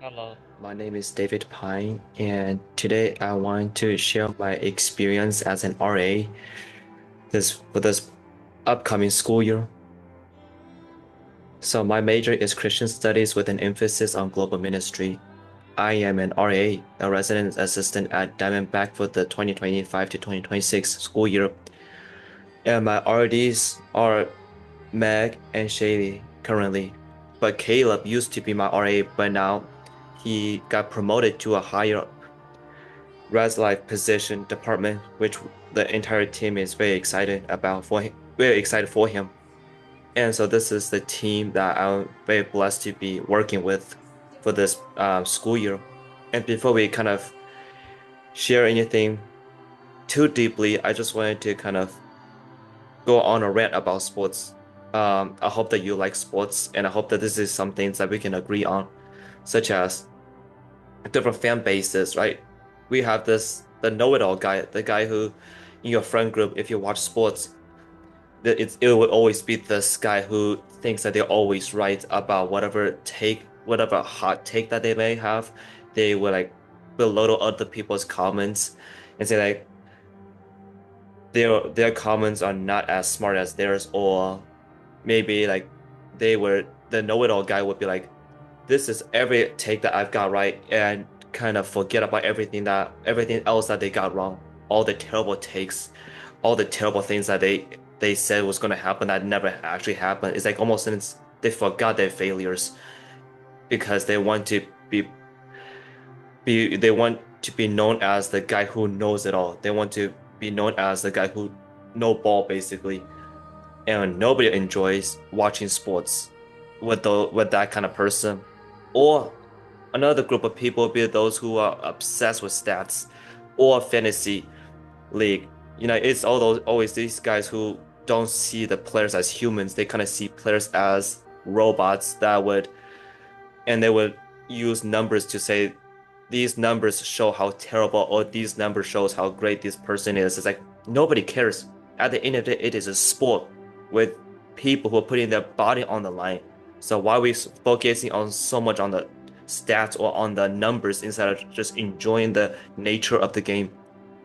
Hello. My name is David Pine, and today I want to share my experience as an RA for this upcoming school year. So my major is Christian Studies with an emphasis on global ministry. I am an RA, a resident assistant at Diamondback for the 2025 to 2026 school year, and my RDs are Meg and Shaylee currently. But Caleb used to be my RA, but now he got promoted to a higher res life position department, which the entire team is very excited for him. And so this is the team that I'm very blessed to be working with for this school year. And before we kind of share anything too deeply, I just wanted to kind of go on a rant about sports. I hope that you like sports, and I hope that this is some things that we can agree on, such as different fan bases, right? We have the know-it-all guy, the guy who in your friend group, if you watch sports, it will always be this guy who thinks that they're always right about whatever hot take that they may have. They will like belittle other people's comments and say like their comments are not as smart as theirs, or maybe like the know-it-all guy would be like, this is every take that I've got right, and kind of forget about everything else that they got wrong, all the terrible takes, all the terrible things that they said was going to happen that never actually happened. It's like almost since they forgot their failures because they want to be known as the guy who knows it all. They want to be known as the guy who know ball basically, and nobody enjoys watching sports with that kind of person. Or another group of people will be those who are obsessed with stats or fantasy league. It's all those always these guys who don't see the players as humans. They kind of see players as robots and they would use numbers to say these numbers show how terrible or these numbers shows how great this person is. It's like nobody cares. At the end of the day, it is a sport with people who are putting their body on the line. So why are we focusing on so much on the stats or on the numbers instead of just enjoying the nature of the game?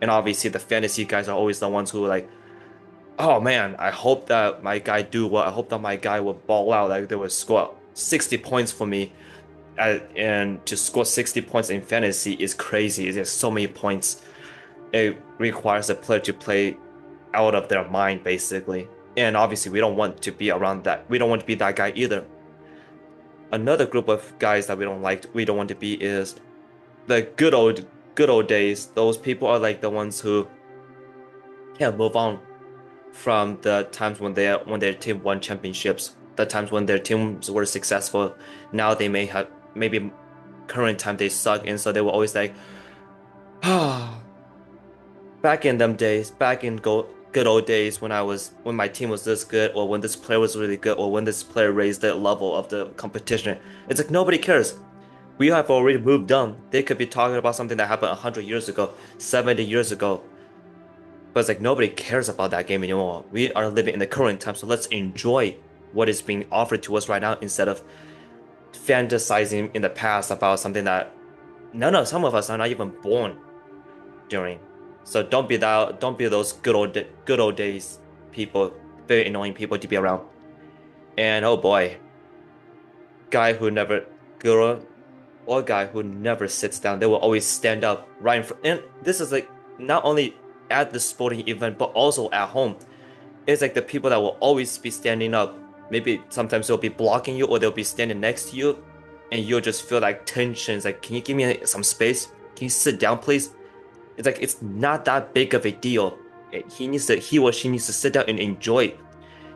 And obviously the fantasy guys are always the ones who are like, oh man, I hope that my guy do well. I hope that my guy will ball out. Like they will score 60 points for me. And to score 60 points in fantasy is crazy. There's so many points. It requires a player to play out of their mind, basically. And obviously, we don't want to be around that. We don't want to be that guy either. Another group of guys that we don't want to be is the good old days. Those people are like the ones who can't move on from the times when their team won championships, the times when their teams were successful. Now they may have maybe current time they suck, and so they were always like, ah, back in them days, good old days when my team was this good, or when this player was really good, or when this player raised the level of the competition. It's like nobody cares. We have already moved on. They could be talking about something that happened 100 years ago, 70 years ago. But it's like nobody cares about that game anymore. We are living in the current time, so let's enjoy what is being offered to us right now instead of fantasizing in the past about something that some of us are not even born during. So don't be those good old days people, very annoying people to be around. And oh boy, guy who never girl or guy who never sits down, they will always stand up right in front. And this is like not only at the sporting event but also at home. It's like the people that will always be standing up. Maybe sometimes they'll be blocking you or they'll be standing next to you, and you'll just feel like tension. It's like, can you give me some space? Can you sit down, please? It's like it's not that big of a deal. He or she needs to sit down and enjoy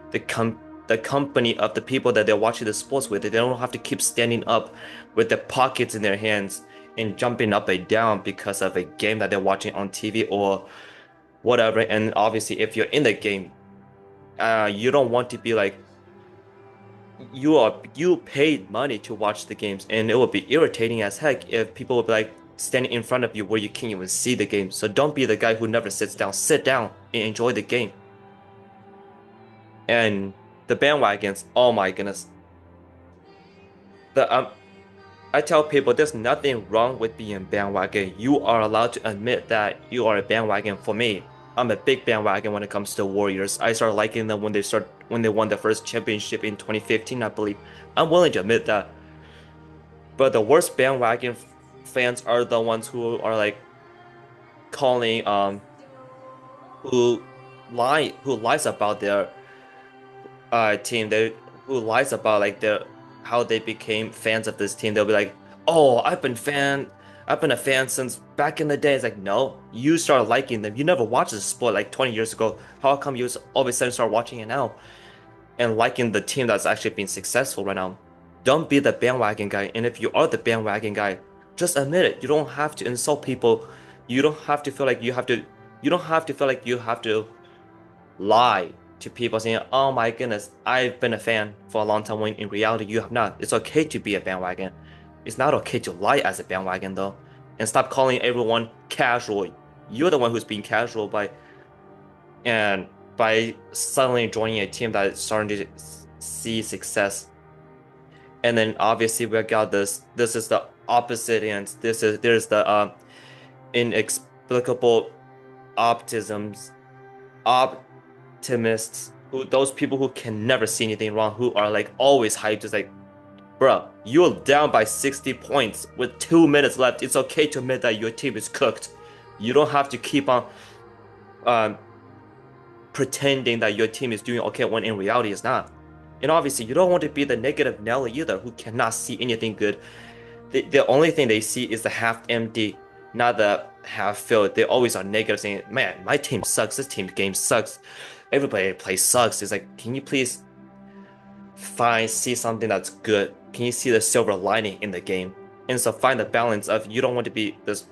the com the company of the people that they're watching the sports with. They don't have to keep standing up with their pockets in their hands and jumping up and down because of a game that they're watching on TV or whatever. And obviously, if you're in the game, you don't want to be like you paid money to watch the games, and it would be irritating as heck if people would be like standing in front of you where you can't even see the game. So don't be the guy who never sits down. Sit down and enjoy the game. And the bandwagons, oh my goodness. The I tell people there's nothing wrong with being bandwagon. You are allowed to admit that you are a bandwagon. For me, I'm a big bandwagon when it comes to Warriors. I started liking them when they won the first championship in 2015, I believe. I'm willing to admit that. But the worst bandwagon fans are the ones who are like calling who who lies about their team. They who lies about like their how they became fans of this team. They'll be like, "Oh, I've been a fan since back in the day." It's like, no, you started liking them. You never watched the sport like 20 years ago. How come you all of a sudden start watching it now and liking the team that's actually been successful right now? Don't be the bandwagon guy. And if you are the bandwagon guy, just admit it. You don't have to insult people. You don't have to feel like you have to. You don't have to feel like you have to lie to people saying, "Oh my goodness, I've been a fan for a long time," when in reality you have not. It's okay to be a bandwagon. It's not okay to lie as a bandwagon though. And stop calling everyone casual. You're the one who's being casual and by suddenly joining a team that is starting to see success. And then obviously we got this. This is the opposite end. There's the inexplicable optimisms optimists, who those people who can never see anything wrong, who are like always hyped. Just like, bruh, you're down by 60 points with 2 minutes left. It's okay to admit that your team is cooked. You don't have to keep on um, pretending that your team is doing okay when in reality it's not. And obviously, you don't want to be the negative Nelly either, who cannot see anything good. The only thing they see is the half empty, not the half filled. They always are negative, saying, "Man, my team sucks. This team game sucks. Everybody plays sucks." It's like, can you please see something that's good? Can you see the silver lining in the game? And so find the balance of, you don't want to be this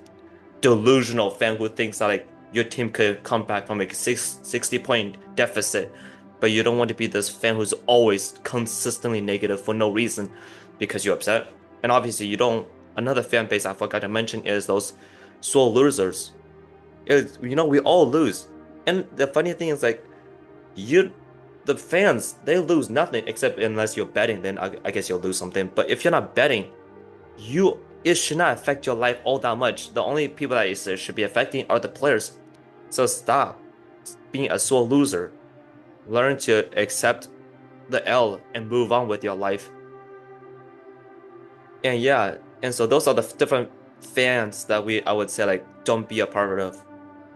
delusional fan who thinks that like your team could come back from like 60-point deficit, but you don't want to be this fan who's always consistently negative for no reason because you're upset. And obviously, you don't. Another fan base I forgot to mention is those sore losers. We all lose, and the funny thing is like you, the fans, they lose nothing except unless you're betting. Then I guess you'll lose something. But if you're not betting, it should not affect your life all that much. The only people that it should be affecting are the players. So stop being a sore loser. Learn to accept the L and move on with your life. And yeah, and so those are the different fans that I would say like don't be a part of.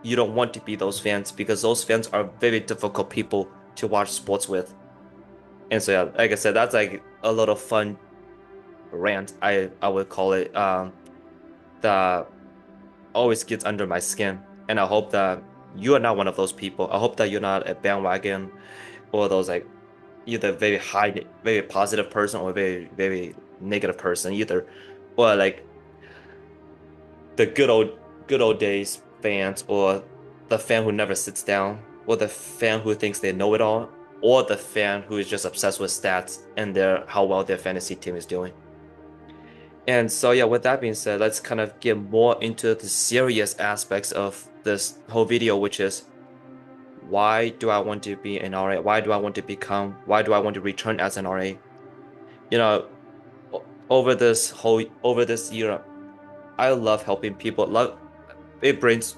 You don't want to be those fans because those fans are very difficult people to watch sports with. And so yeah, like I said, that's like a lot of fun rant I would call it, that always gets under my skin. And I hope that you are not one of those people. I hope that you're not a bandwagon or those like either very positive person or very, very negative person either. Or like the good old days fans, or the fan who never sits down, or the fan who thinks they know it all, or the fan who is just obsessed with stats and how well their fantasy team is doing. And so yeah, with that being said, let's kind of get more into the serious aspects of this whole video, which is, why do I want to be an RA? Why do I want to return as an RA? You know, over this year, I love helping people. It brings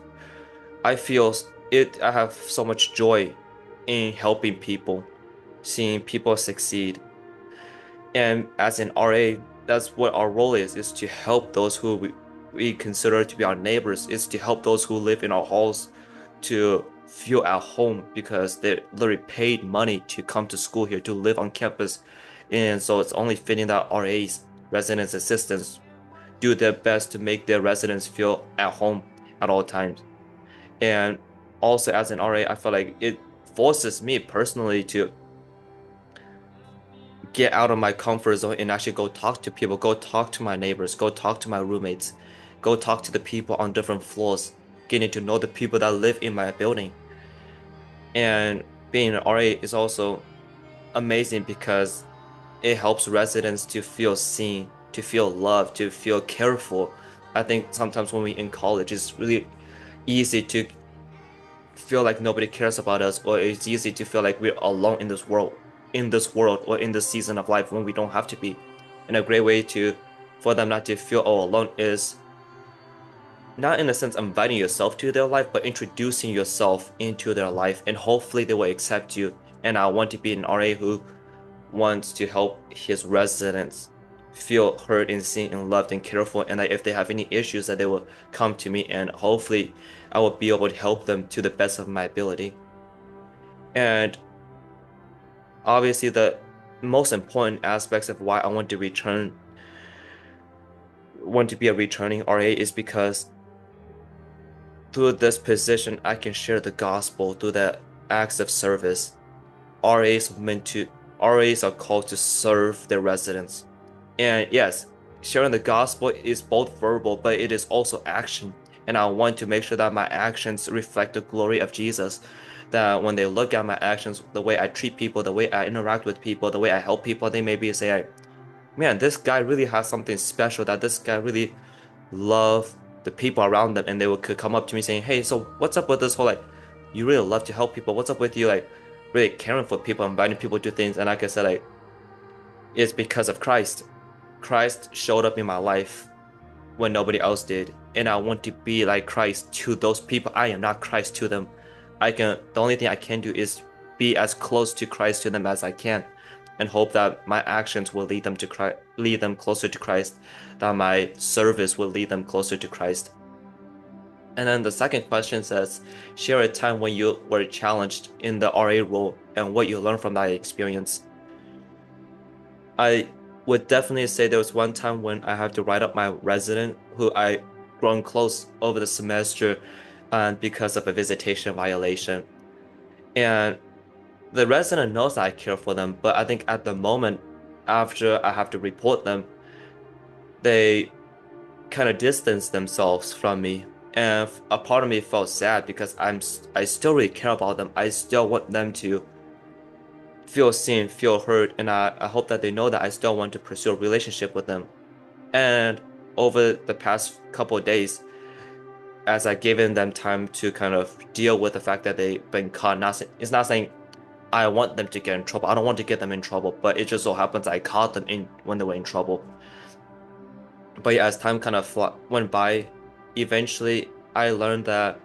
I feel I have so much joy in helping people, seeing people succeed. And as an RA, that's what our role is to help those who we consider to be our neighbors, is to help those who live in our halls to feel at home, because they literally paid money to come to school here, to live on campus. And so it's only fitting that RAs, residence assistants, do their best to make their residents feel at home at all times. And also as an RA, I feel like it forces me personally to get out of my comfort zone and actually go talk to people, go talk to my neighbors, go talk to my roommates, go talk to the people on different floors, getting to know the people that live in my building. And being an RA is also amazing because it helps residents to feel seen, to feel loved, to feel cared for. I think sometimes when we're in college, it's really easy to feel like nobody cares about us, or it's easy to feel like we're alone in this world, or in this season of life when we don't have to be. And a great way to for them not to feel all alone is not in a sense inviting yourself to their life, but introducing yourself into their life, and hopefully they will accept you. And I want to be an RA who wants to help his residents feel heard and seen and loved and cared for, and that if they have any issues that they will come to me, and hopefully I will be able to help them to the best of my ability. And obviously the most important aspects of why I want to be a returning RA is because through this position I can share the gospel through the acts of service. RAs are called to serve their residents. And yes, sharing the gospel is both verbal, but it is also action. And I want to make sure that my actions reflect the glory of Jesus. That when they look at my actions, the way I treat people, the way I interact with people, the way I help people, they maybe say, man, this guy really has something special, that this guy really love the people around them. And they could come up to me saying, hey, so what's up with this whole, like, you really love to help people. What's up with you, like, really caring for people, inviting people to things? And like I said, like, it's because of Christ. Christ showed up in my life when nobody else did. And I want to be like Christ to those people. I am not Christ to them. The only thing I can do is be as close to Christ to them as I can, and hope that my actions will lead them to Christ, lead them closer to Christ, that my service will lead them closer to Christ. And then the second question says, share a time when you were challenged in the RA role and what you learned from that experience. I would definitely say there was one time when I had to write up my resident who I grown close over the semester because of a visitation violation. And the resident knows I care for them, but I think at the moment after I have to report them, they kind of distance themselves from me. And a part of me felt sad because I still really care about them. I still want them to feel seen, feel heard, and I hope that they know that I still want to pursue a relationship with them. And over the past couple of days, as I given them time to kind of deal with the fact that they've been caught, it's not saying I want them to get in trouble. I don't want to get them in trouble, but it just so happens I caught them in when they were in trouble. But yeah, as time kind of went by, eventually I learned that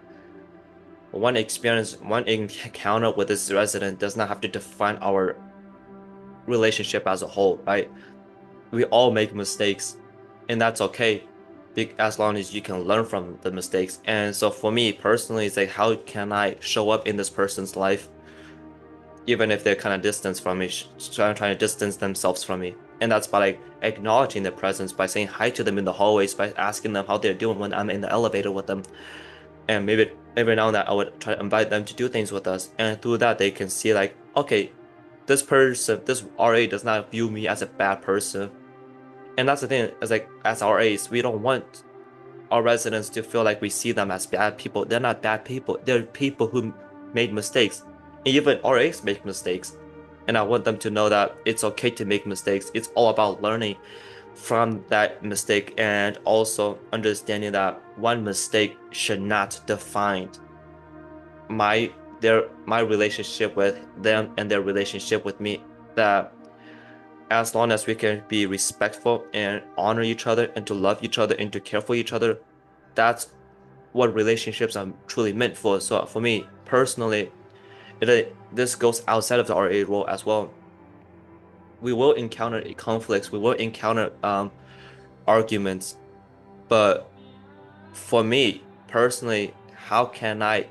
one encounter with this resident does not have to define our relationship as a whole, right? We all make mistakes, and that's okay, as long as you can learn from the mistakes. And so for me personally, it's like, how can I show up in this person's life, even if they're kind of distanced from me, trying to distance themselves from me? And that's by like acknowledging their presence, by saying hi to them in the hallways, by asking them how they're doing when I'm in the elevator with them. And maybe every now and then I would try to invite them to do things with us. And through that, they can see like, okay, this person, this RA does not view me as a bad person. And that's the thing, is like, as RAs, we don't want our residents to feel like we see them as bad people. They're not bad people. They're people who made mistakes. And even RAs make mistakes. And I want them to know that it's okay to make mistakes. It's all about learning from that mistake, and also understanding that one mistake should not define my relationship with them and their relationship with me. That as long as we can be respectful and honor each other and to love each other and to care for each other, that's what relationships are truly meant for. So for me personally, this goes outside of the RA role as well. We will encounter conflicts, we will encounter arguments, but for me personally, how can I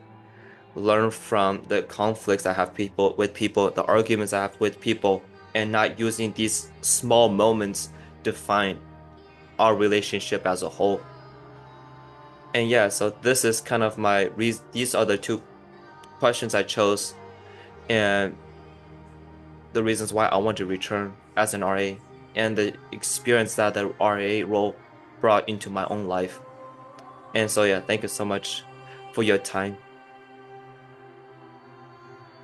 learn from the conflicts I have with people, the arguments I have with people, and not using these small moments define our relationship as a whole? And yeah, so this is kind of these are the two questions I chose, and the reasons why I want to return as an RA, and the experience that the RA role brought into my own life. And so yeah, thank you so much for your time.